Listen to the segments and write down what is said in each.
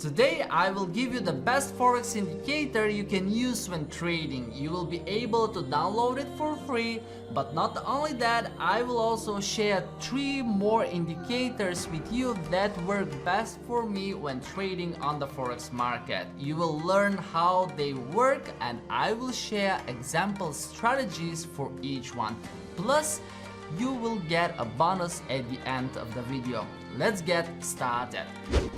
Today I will give you the best Forex indicator you can use when trading. You will be able to download it for free, but not only that, I will also share 3 more indicators with you that work best for me when trading on the Forex market. You will learn how they work and I will share example strategies for each one. Plus, you will get a bonus at the end of the video. Let's get started.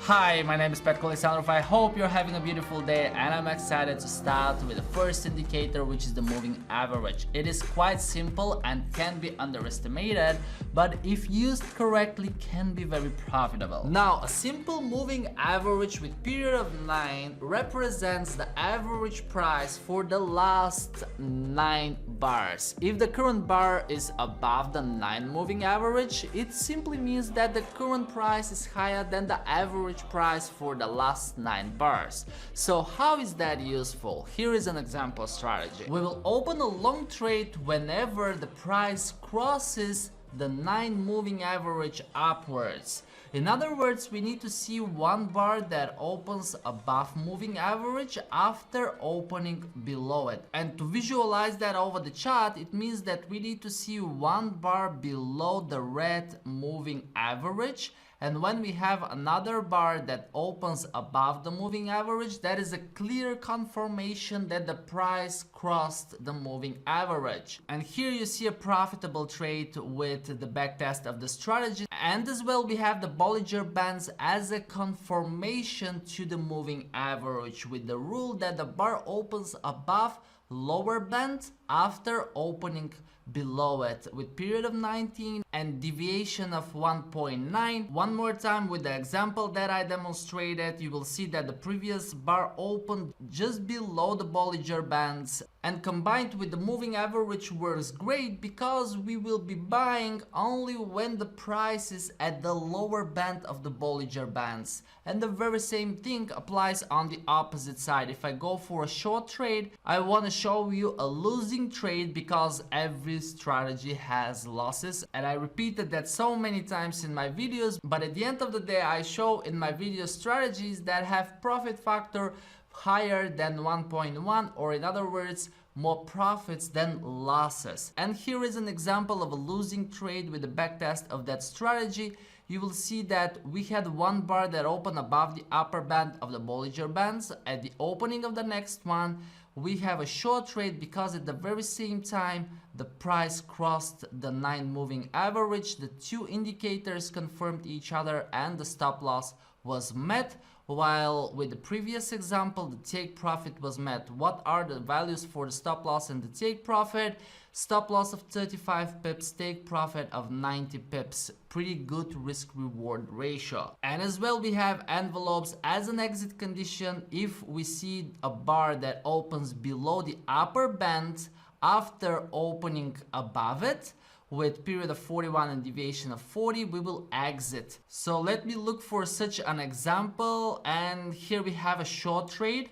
Hi, my name is Petko Alexandrov. I hope you're having a beautiful day and I'm excited to start with the first indicator, which is the moving average. It is quite simple and can be underestimated, but if used correctly can be very profitable. Now, a simple moving average with period of 9 represents the average price for the last 9 bars. If the current bar is above the 9 moving average, it simply means that the current price is higher than the average price for the last 9 bars. So how is that useful? Here is an example strategy. We will open a long trade whenever the price crosses the 9 moving average upwards. In other words, we need to see one bar that opens above moving average after opening below it. And to visualize that over the chart, it means that we need to see one bar below the red moving average. And when we have another bar that opens above the moving average, that is a clear confirmation that the price crossed the moving average. And here you see a profitable trade with the backtest of the strategy. And as well, we have the Bollinger Bands as a confirmation to the moving average with the rule that the bar opens above lower band after opening below it with period of 19 and deviation of 1.9. One more time with the example that I demonstrated, you will see that the previous bar opened just below the Bollinger Bands, and combined with the moving average works great because we will be buying only when the price is at the lower band of the Bollinger Bands. And the very same thing applies on the opposite side. If I go for a short trade, I want to show you a losing trade because every strategy has losses, and I repeated that so many times in my videos, but at the end of the day I show in my video strategies that have profit factor higher than 1.1, or in other words, more profits than losses. And here is an example of a losing trade with the backtest of that strategy. You will see that we had one bar that opened above the upper band of the Bollinger Bands. At the opening of the next one, we have a short trade because at the very same time the price crossed the 9 moving average. The 2 indicators confirmed each other and the stop loss was met, while with the previous example the take profit was met. What are the values for the stop loss and the take profit? Stop loss of 35 pips, take profit of 90 pips. Pretty good risk reward ratio. And as well, we have envelopes as an exit condition if we see a bar that opens below the upper band after opening above it with period of 41 and deviation of 40, we will exit. So let me look for such an example, and here we have a short trade.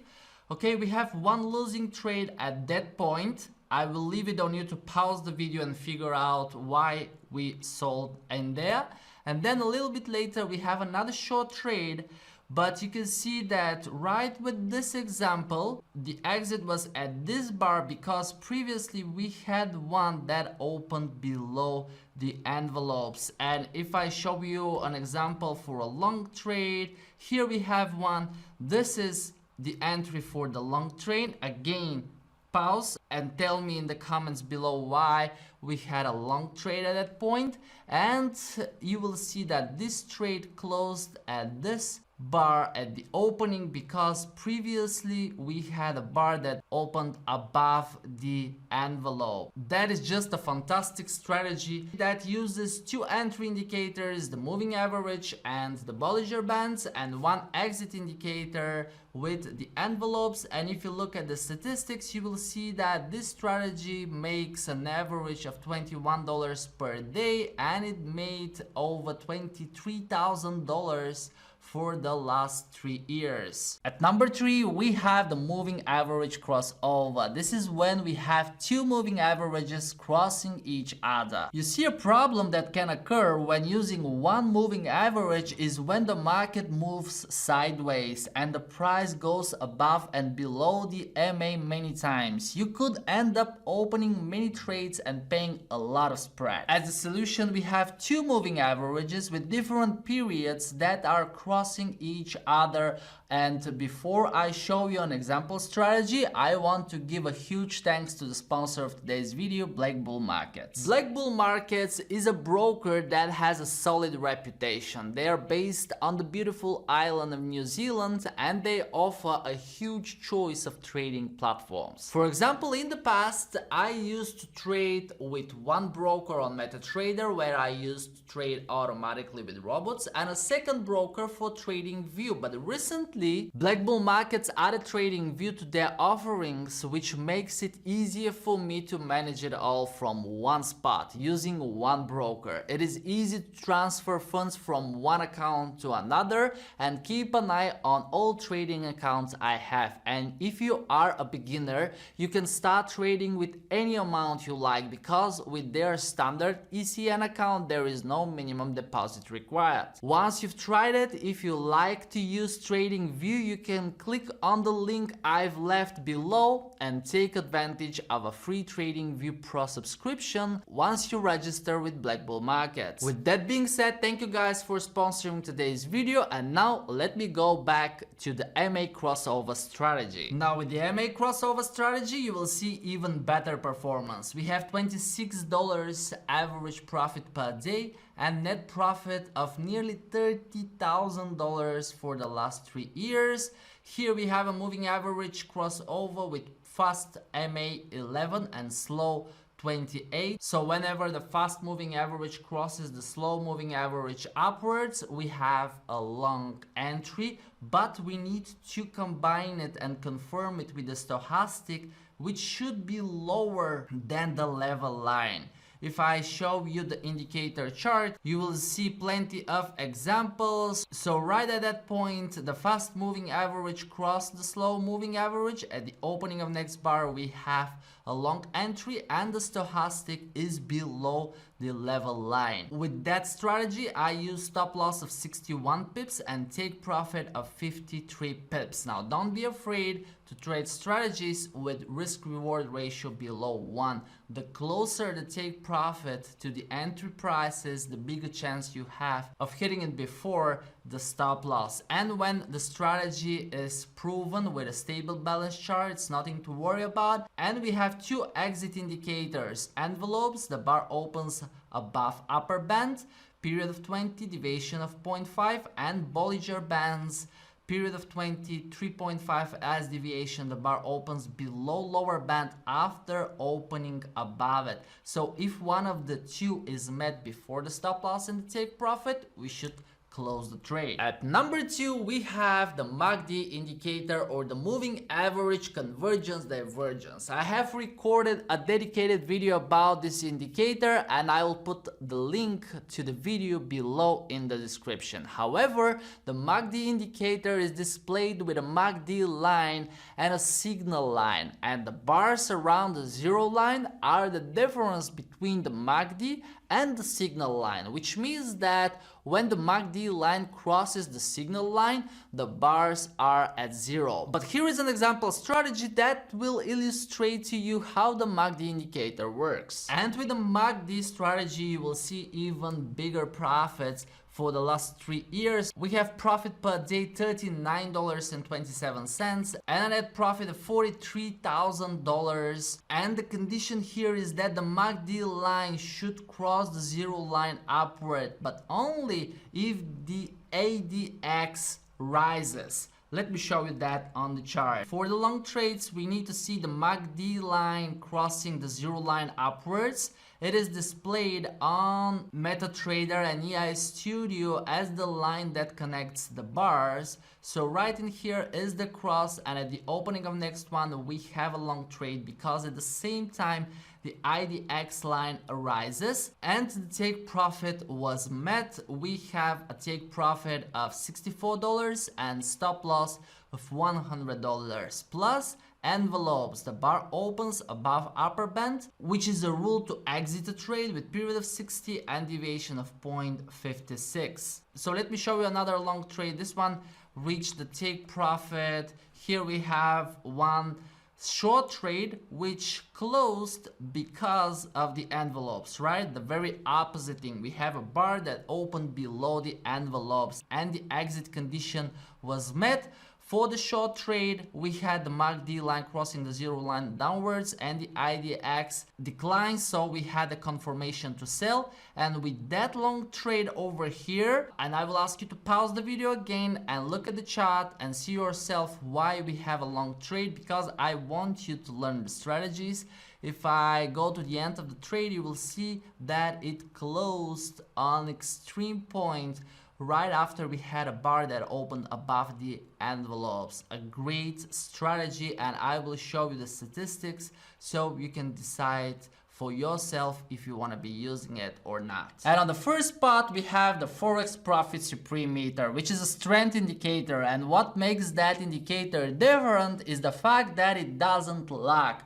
Okay, we have one losing trade at that point. I will leave it on you to pause the video and figure out why we sold in there. And then a little bit later we have another short trade, but you can see that right with this example, the exit was at this bar because previously we had one that opened below the envelopes. And if I show you an example for a long trade, here we have one. This is the entry for the long trade. Again, pause and tell me in the comments below why we had a long trade at that point, and you will see that this trade closed at this bar at the opening because previously we had a bar that opened above the envelope. That is just a fantastic strategy that uses 2 entry indicators, the moving average and the Bollinger Bands, and 1 exit indicator with the envelopes. And if you look at the statistics, you will see that this strategy makes an average of $21 per day, and it made over $23,000 for the last 3 years. At number 3, we have the moving average crossover. This is when we have two moving averages crossing each other. You see, a problem that can occur when using one moving average is when the market moves sideways and the price goes above and below the MA many times. You could end up opening many trades and paying a lot of spread. As a solution, we have two moving averages with different periods that are crossing each other. And before I show you an example strategy, I want to give a huge thanks to the sponsor of today's video, Black Bull Markets. Black Bull Markets is a broker that has a solid reputation. They are based on the beautiful island of New Zealand and they offer a huge choice of trading platforms. For example, in the past, I used to trade with one broker on MetaTrader where I used to trade automatically with robots and a second broker for TradingView. But recently, Black Bull Markets added TradingView to their offerings, which makes it easier for me to manage it all from one spot using one broker. It is easy to transfer funds from one account to another and keep an eye on all trading accounts I have. And if you are a beginner, you can start trading with any amount you like because with their standard ECN account there is no minimum deposit required. Once you've tried it, if you like to use TradingView, you can click on the link I've left below and take advantage of a free TradingView Pro subscription once you register with Black Bull Markets. With that being said, thank you guys for sponsoring today's video, and now let me go back to the MA crossover strategy. Now with the MA crossover strategy, you will see even better performance. We have $26 average profit per day and net profit of nearly $30,000 for the last 3 years. Here we have a moving average crossover with fast MA 11 and slow 28. So whenever the fast moving average crosses the slow moving average upwards, we have a long entry, but we need to combine it and confirm it with the stochastic, which should be lower than the level line. If I show you the indicator chart, you will see plenty of examples. So right at that point, the fast moving average crossed the slow moving average. At the opening of next bar, we have a long entry and the stochastic is below the level line. With that strategy, I use stop loss of 61 pips and take profit of 53 pips. Now, don't be afraid to trade strategies with risk-reward ratio below 1. The closer the take profit to the entry prices, the bigger chance you have of hitting it before the stop loss. And when the strategy is proven with a stable balance chart, it's nothing to worry about. And we have two exit indicators: envelopes, the bar opens above upper band, period of 20, deviation of 0.5, and Bollinger Bands, period of 20, 3.5 as deviation, the bar opens below lower band after opening above it. So if one of the two is met before the stop loss and the take profit, we should close the trade. At number 2, we have the MACD indicator, or the moving average convergence divergence. I have recorded a dedicated video about this indicator and I will put the link to the video below in the description. However, the MACD indicator is displayed with a MACD line and a signal line, and the bars around the zero line are the difference between the MACD and the signal line, which means that when the MACD line crosses the signal line, the bars are at zero. But here is an example strategy that will illustrate to you how the MACD indicator works. And with the MACD strategy, you will see even bigger profits. For the last 3 years, we have profit per day $39.27 and a net profit of $43,000. And the condition here is that the MACD line should cross the zero line upward, but only if the ADX rises. Let me show you that on the chart. For the long trades, we need to see the MACD line crossing the zero line upwards, it is displayed on MetaTrader and AI Studio as the line that connects the bars. So right in here is the cross, and at the opening of next one we have a long trade because at the same time the IDX line arises and the take profit was met. We have a take profit of $64 and stop loss of $100 plus envelopes. The bar opens above upper band, which is a rule to exit a trade with period of 60 and deviation of 0.56. So let me show you another long trade. This one reached the take profit. Here we have one short trade which closed because of the envelopes, right? The very opposite thing. We have a bar that opened below the envelopes and the exit condition was met. For the short trade, we had the MACD line crossing the zero line downwards and the IDX declined, so we had a confirmation to sell. And with that long trade over here, and I will ask you to pause the video again and look at the chart and see yourself why we have a long trade, because I want you to learn the strategies. If I go to the end of the trade, you will see that it closed on extreme point right after we had a bar that opened above the envelopes. A great strategy, and I will show you the statistics so you can decide for yourself if you want to be using it or not. And on the first spot we have the Forex Profit Supreme Meter, which is a strength indicator, and what makes that indicator different is the fact that it doesn't lag.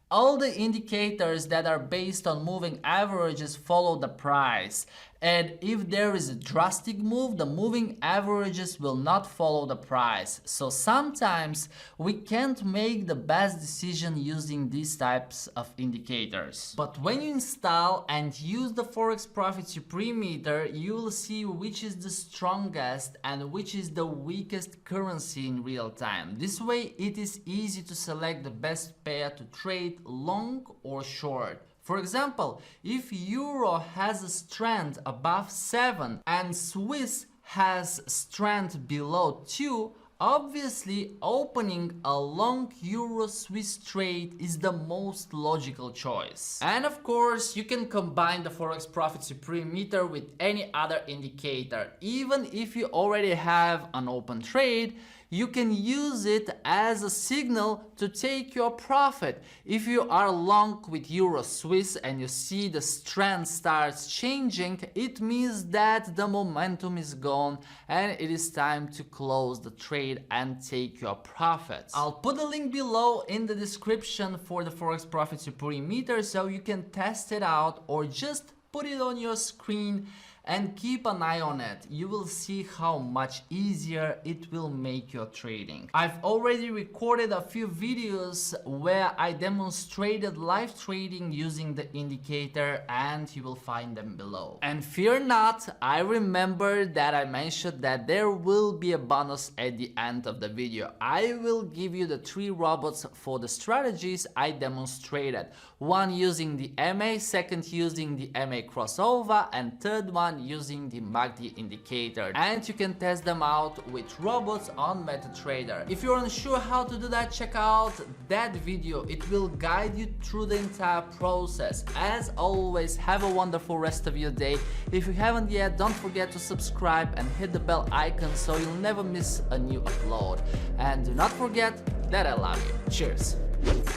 All the indicators that are based on moving averages follow the price, and if there is a drastic move, the moving averages will not follow the price. So sometimes we can't make the best decision using these types of indicators. But when you install and use the Forex Profit Supreme Meter, you will see which is the strongest and which is the weakest currency in real time. This way it is easy to select the best pair to trade long or short. For example, if Euro has a strength above 7 and Swiss has strength below 2, obviously opening a long Euro-Swiss trade is the most logical choice. And of course, you can combine the Forex Profit Supreme Meter with any other indicator. Even if you already have an open trade, you can use it as a signal to take your profit. If you are long with Euro Swiss and you see the strength starts changing, it means that the momentum is gone and it is time to close the trade and take your profits. I'll put a link below in the description for the Forex Profit Supreme Meter so you can test it out, or just put it on your screen and keep an eye on it. You will see how much easier it will make your trading. I've already recorded a few videos where I demonstrated live trading using the indicator, and you will find them below. And fear not, I remember that I mentioned that there will be a bonus at the end of the video. I will give you the 3 robots for the strategies I demonstrated. One using the MA, second using the MA crossover, and third one using the MACD indicator, and you can test them out with robots on MetaTrader. If you're unsure how to do that, check out that video. It will guide you through the entire process. As always, have a wonderful rest of your day. If you haven't yet, don't forget to subscribe and hit the bell icon so you'll never miss a new upload. And do not forget that I love you. Cheers!